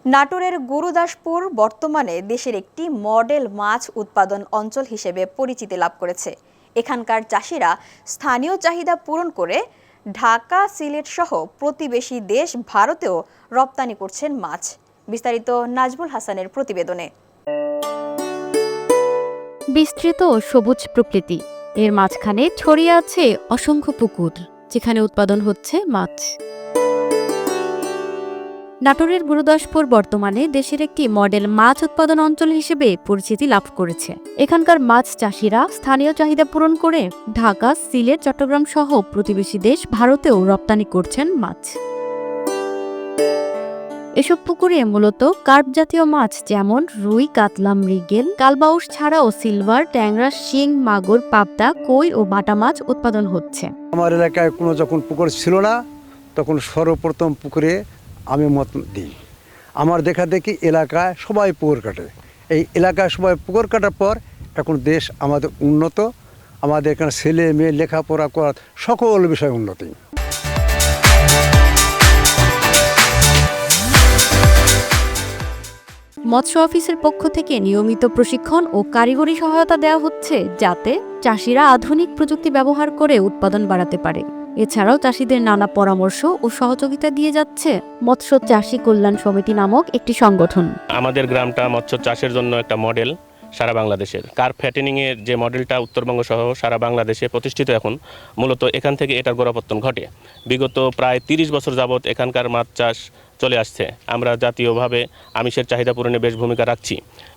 নাটোরের গুরুদাসপুর বর্তমানে দেশের একটি মডেল মাছ উৎপাদন অঞ্চল হিসেবে পরিচিতি লাভ করেছে। এখানকার চাষিরা স্থানীয় চাহিদা পূরণ করে ঢাকা, সিলেট সহ প্রতিবেশী দেশ ভারতেও রপ্তানি করছেন মাছ। বিস্তারিত নাজমুল হাসানের প্রতিবেদনে। বিস্তৃত সবুজ প্রকৃতি, এর মাঝখানে ছড়িয়ে আছে অসংখ্য পুকুর, যেখানে উৎপাদন হচ্ছে মাছ। নাটোরের গুরুদাসপুর বর্তমানে দেশের একটি মডেল মাছ উৎপাদন অঞ্চল হিসেবে পরিচিতি লাভ করেছে। এখানকার মাছ চাষিরা স্থানীয় চাহিদা পূরণ করে ঢাকা, সিলেট, চট্টগ্রাম সহ প্রতিবেশী দেশ ভারতেও রপ্তানি করছেন মাছ। এসব পুকুরে মূলত কার্প জাতীয় মাছ যেমন রুই, কাতলা, মৃগেল, কালবাউস ছাড়াও সিলভার, ট্যাংরা, শিং, মাগুর, পাবদা, কই ও বাটা মাছ উৎপাদন হচ্ছে। আমার এলাকায় কোনো যখন পুকুর ছিল না, তখন সর্বপ্রথম পুকুরে আমি মত দিই। আমার দেখা দেখি এলাকায় সবাই পুকুর কাটে। এই এলাকায় সবাই পুকুর কাটার পর এখন দেশ আমাদের উন্নত, আমাদের এখানে ছেলে মেয়ে লেখাপড়া করার সকল বিষয় উন্নতি। মৎস্য অফিসের পক্ষ থেকে নিয়মিত প্রশিক্ষণ ও কারিগরি সহায়তা দেওয়া হচ্ছে, যাতে চাষিরা আধুনিক প্রযুক্তি ব্যবহার করে উৎপাদন বাড়াতে পারে। এছাড়াও চাষিদের নানা পরামর্শ ও সহযোগিতা দিয়ে যাচ্ছে মৎস্য চাষী কল্যাণ সমিতি নামক একটি সংগঠন। আমাদের গ্রামটা মৎস্য চাষের জন্য একটা মডেল সারা বাংলাদেশের। কার্প ফ্যাটেনিংয়ের যে মডেলটা উত্তরবঙ্গ সহ সারা বাংলাদেশে প্রতিষ্ঠিত, এখন মূলত এখান থেকে এটার গোড়াপত্তন ঘটে। বিগত প্রায় 30 বছর যাবৎ এখানকার মাছ চাষ চলে আসছে। আমরা জাতীয়ভাবে আমিষের চাহিদা পূরণে বেশ ভূমিকা রাখছি।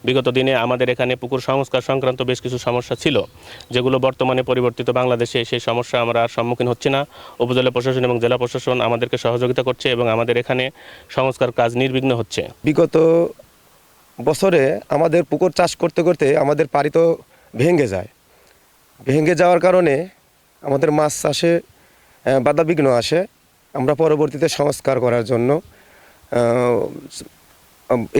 বিগত দিনে আমাদের এখানে পুকুর সংস্কার সংক্রান্ত বেশ কিছু সমস্যা ছিল, যেগুলো বর্তমানে পরিবর্তিত বাংলাদেশে সেই সমস্যা আমরা আর সম্মুখীন হচ্ছি না। উপজেলা প্রশাসন এবং জেলা প্রশাসন আমাদেরকে সহযোগিতা করছে এবং আমাদের এখানে সংস্কার কাজ নির্বিঘ্ন হচ্ছে। বিগত বছরে আমাদের পুকুর চাষ করতে করতে আমাদের পাড়ি তো ভেঙে যাওয়ার কারণে আমাদের মাছ চাষে বাধাবিঘ্ন আসে। আমরা পরবর্তীতে সংস্কার করার জন্য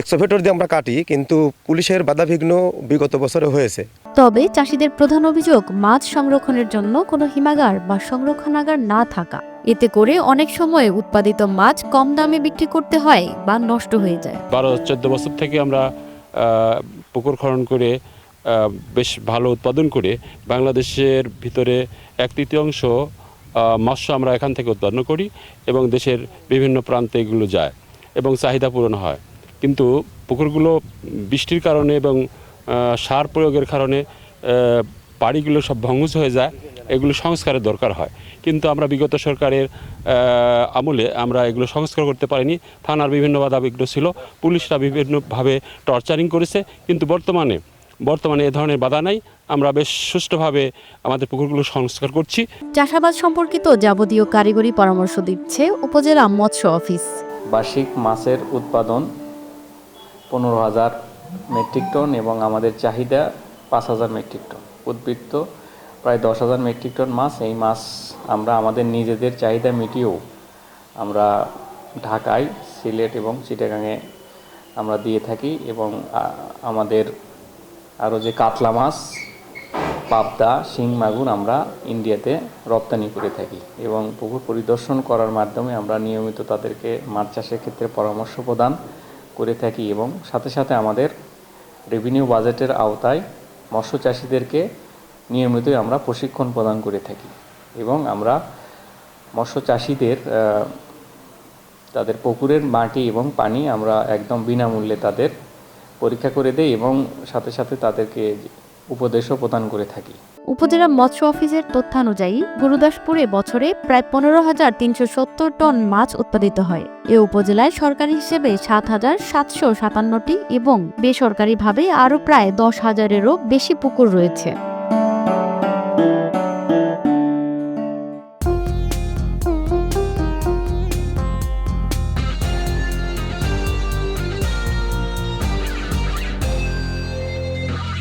এক্সকাভেটর দিয়ে আমরা কাটি, কিন্তু পুলিশের বাধাবিঘ্ন বিগত বছরে হয়েছে। তবে চাষিদের প্রধান অভিযোগ মাছ সংরক্ষণের জন্য কোনো হিমাগার বা সংরক্ষণাগার না থাকা। এতে করে অনেক সময় উৎপাদিত মাছ কম দামে বিক্রি করতে হয় বা নষ্ট হয়ে যায়। 12-14 বছর থেকে আমরা পুকুর খনন করে বেশ ভালো উৎপাদন করে বাংলাদেশের ভিতরে 1/3 মৎস্য আমরা এখান থেকে উৎপাদন করি এবং দেশের বিভিন্ন প্রান্তে এগুলো যায় এবং চাহিদা পূরণ হয়। কিন্তু পুকুরগুলো বৃষ্টির কারণে এবং সার প্রয়োগের কারণে পাড়িগুলো সব ভঙ্গুস হয়ে যায়। এগুলো সংস্কারের দরকার হয়, কিন্তু আমরা বিগত সরকারের আমলে আমরা এগুলো সংস্কার করতে পারিনি। থানার বিভিন্ন বাধাবিঘ্ন ছিল, পুলিশরা বিভিন্নভাবে টর্চারিং করেছে, কিন্তু বর্তমানে এ ধরনের বাধা নাই। আমরা বেশ সুষ্ঠুভাবে আমাদের পুকুরগুলো সংস্কার করছি। চাষাবাদ সম্পর্কিত যাবতীয় কারিগরি পরামর্শ দিচ্ছে উপজেলা মৎস্য অফিস। বার্ষিক মাছের উৎপাদন 15,000 মেট্রিক টন এবং আমাদের চাহিদা 5,000 মেট্রিক টন। উদ্বৃত্ত প্রায় 10,000 মেট্রিক টন মাছ। এই মাছ আমরা আমাদের নিজেদের চাহিদা মিটিয়েও আমরা ঢাকায়, সিলেট এবং চিটাগাঙে আমরা দিয়ে থাকি এবং আমাদের আরও যে কাতলা মাছ, পাবদা, শিং, মাগুর আমরা ইন্ডিয়াতে রপ্তানি করে থাকি এবং পুকুর পরিদর্শন করার মাধ্যমে আমরা নিয়মিত তাদেরকে মাছ চাষের ক্ষেত্রে পরামর্শ প্রদান করে থাকি এবং সাথে সাথে আমাদের রেভিনিউ বাজেটের আওতায় মৎস্য চাষিদেরকে নিয়মিতই আমরা প্রশিক্ষণ প্রদান করে থাকি এবং আমরা মৎস্য চাষিদের তাদের পুকুরের মাটি এবং পানি আমরা একদম বিনামূল্যে তাদের পরীক্ষা করে দেই এবং সাথে সাথে তাদেরকে উপদেশও প্রদান করে থাকি। উপজেলা মৎস্য অফিসের তথ্যানুযায়ী গুরুদাসপুরে বছরে প্রায় 15,370 টন মাছ উৎপাদিত হয়। এ উপজেলায় সরকারি হিসেবে 7,757টি এবং বেসরকারিভাবে আরও প্রায় 10,000-এরও বেশি পুকুর রয়েছে।